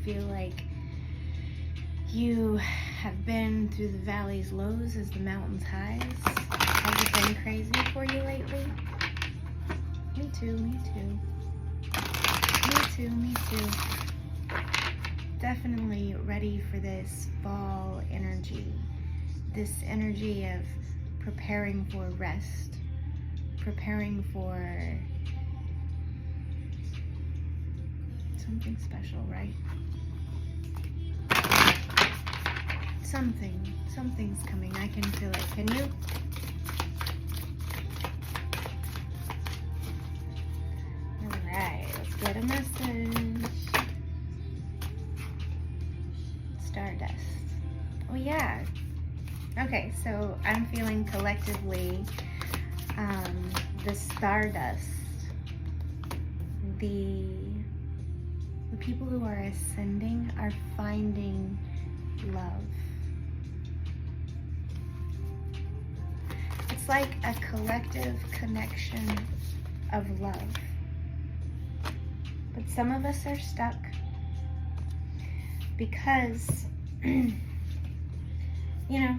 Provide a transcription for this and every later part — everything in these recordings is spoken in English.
feel like you have been through the valley's lows as the mountain's highs. Has it been crazy for you lately? Me too, me too. Me too, me too. Definitely ready for this fall energy. This energy of preparing for rest. Preparing for something special, right? Something's coming. I can feel it. Can you? Alright, let's get a message. Stardust. Oh yeah. Okay, so I'm feeling collectively the stardust, the people who are ascending are finding love. It's like a collective connection of love. But some of us are stuck because, you know,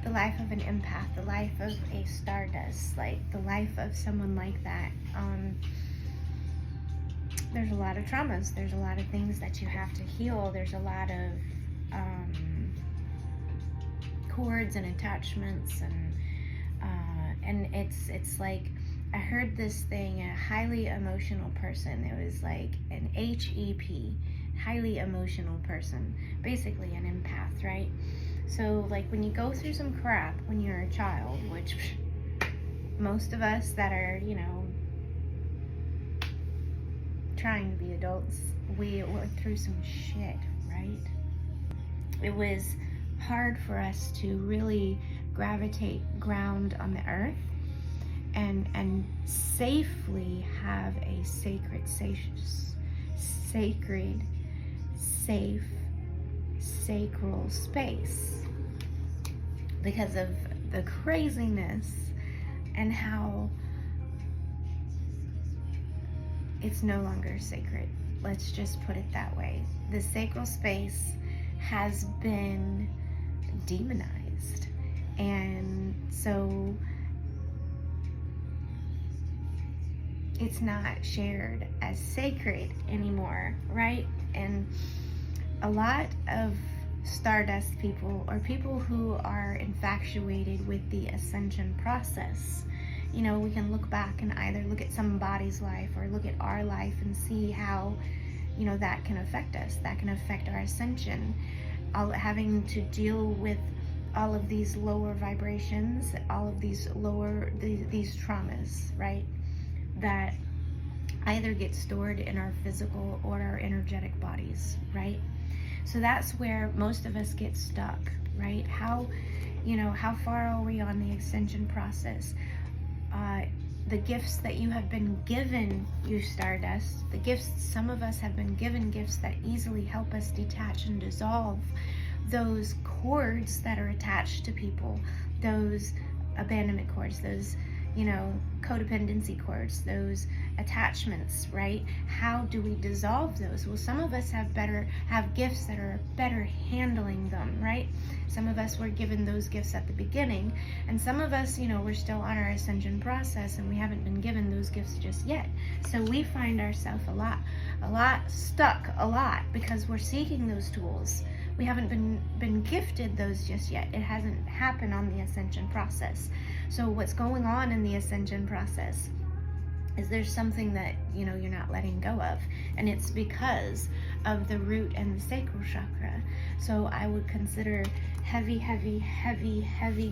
the life of an empath, the life of a stardust, like the life of someone like that, there's a lot of traumas, there's a lot of things that you have to heal, there's a lot of cords and attachments, and it's like, I heard this thing, a highly emotional person. It was like an HEP, highly emotional person, basically an empath, right? So like when you go through some crap when you're a child, which most of us that are, you know, trying to be adults, we went through some shit, right? It was hard for us to really gravitate ground on the earth and safely have a safe, sacral space because of the craziness and how it's no longer sacred. Let's just put it that way. The sacral space has been demonized, and so it's not shared as sacred anymore, right? And a lot of stardust people, or people who are infatuated with the ascension process, you know, we can look back and either look at somebody's life or look at our life and see how, you know, that can affect us, that can affect our ascension. Having to deal with all of these lower vibrations, all of these these traumas, right? That either get stored in our physical or our energetic bodies, right? So that's where most of us get stuck, right? How far are we on the ascension process? The gifts that you have been given, you stardust, the gifts, some of us have been given gifts that easily help us detach and dissolve those cords that are attached to people, those abandonment cords, those, you know, codependency cords, those attachments, right? How do we dissolve those? Well, some of us have gifts that are better handling them, right? Some of us were given those gifts at the beginning, and some of us, you know, we're still on our ascension process and we haven't been given those gifts just yet. So we find ourselves a lot stuck because we're seeking those tools. We haven't been gifted those just yet. It hasn't happened on the ascension process. So what's going on in the ascension process is there's something that, you know, you're not letting go of, and it's because of the root and the sacral chakra. So I would consider heavy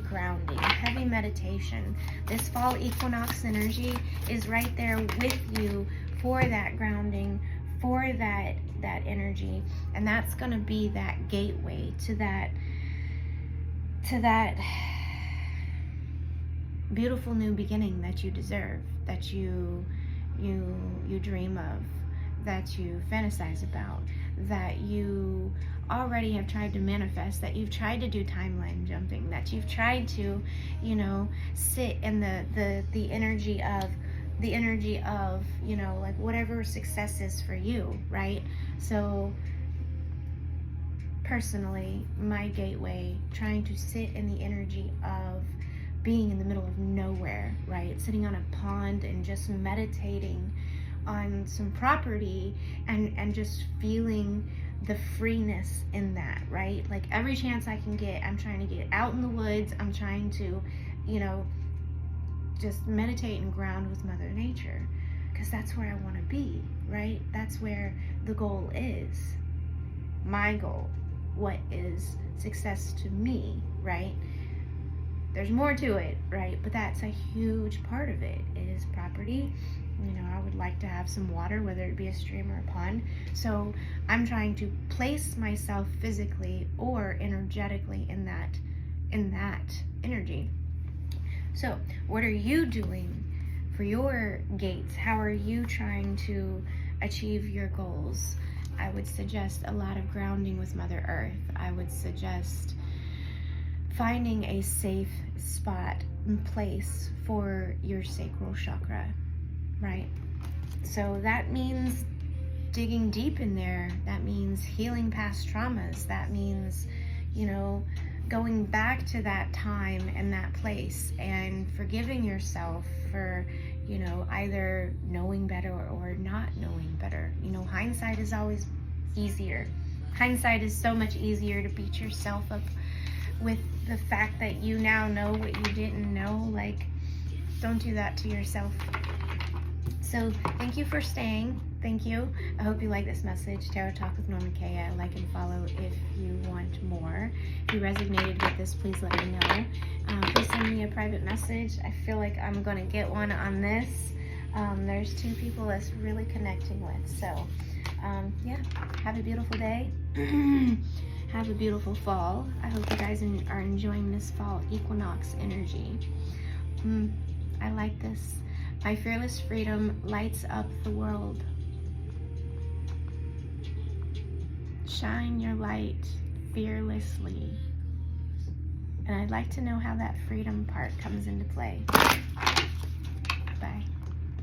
grounding, heavy meditation. This fall equinox energy is right there with you for that grounding, for that energy, and that's going to be that gateway to that beautiful new beginning that you deserve, that you dream of, that you fantasize about, that you already have tried to manifest, that you've tried to do timeline jumping, that you've tried to, you know, sit in the energy of, you know, like whatever success is for you, right? So personally, my gateway, trying to sit in the energy of being in the middle of nowhere, right? Sitting on a pond and just meditating on some property and just feeling the freeness in that, right? Like every chance I can get, I'm trying to get out in the woods. I'm trying to, you know, just meditate and ground with Mother Nature, because that's where I want to be, right? That's where the goal is. My goal. What is success to me, right? There's more to it, right? But that's a huge part of it, is property. You know, I would like to have some water, whether it be a stream or a pond. So I'm trying to place myself physically or energetically in that energy. So what are you doing for your gates? How are you trying to achieve your goals? I would suggest a lot of grounding with Mother Earth. I would suggest finding a safe spot and place for your sacral chakra, right? So that means digging deep in there. That means healing past traumas. That means, you know, going back to that time and that place and forgiving yourself for, you know, either knowing better or not knowing better. You know, hindsight is always easier. Hindsight is so much easier to beat yourself up with the fact that you now know what you didn't know. Like, don't do that to yourself. So thank you for staying. Thank you. I hope you like this message. Tarot Talk with Norma Kea. Like and follow if you want more. If you resonated with this, please let me know. Please send me a private message. I feel like I'm going to get one on this. There's 2 people that's really connecting with. So, yeah, have a beautiful day. Have a beautiful fall. I hope you guys are enjoying this fall equinox energy. I like this. My fearless freedom lights up the world. Shine your light fearlessly. And I'd like to know how that freedom part comes into play. Bye.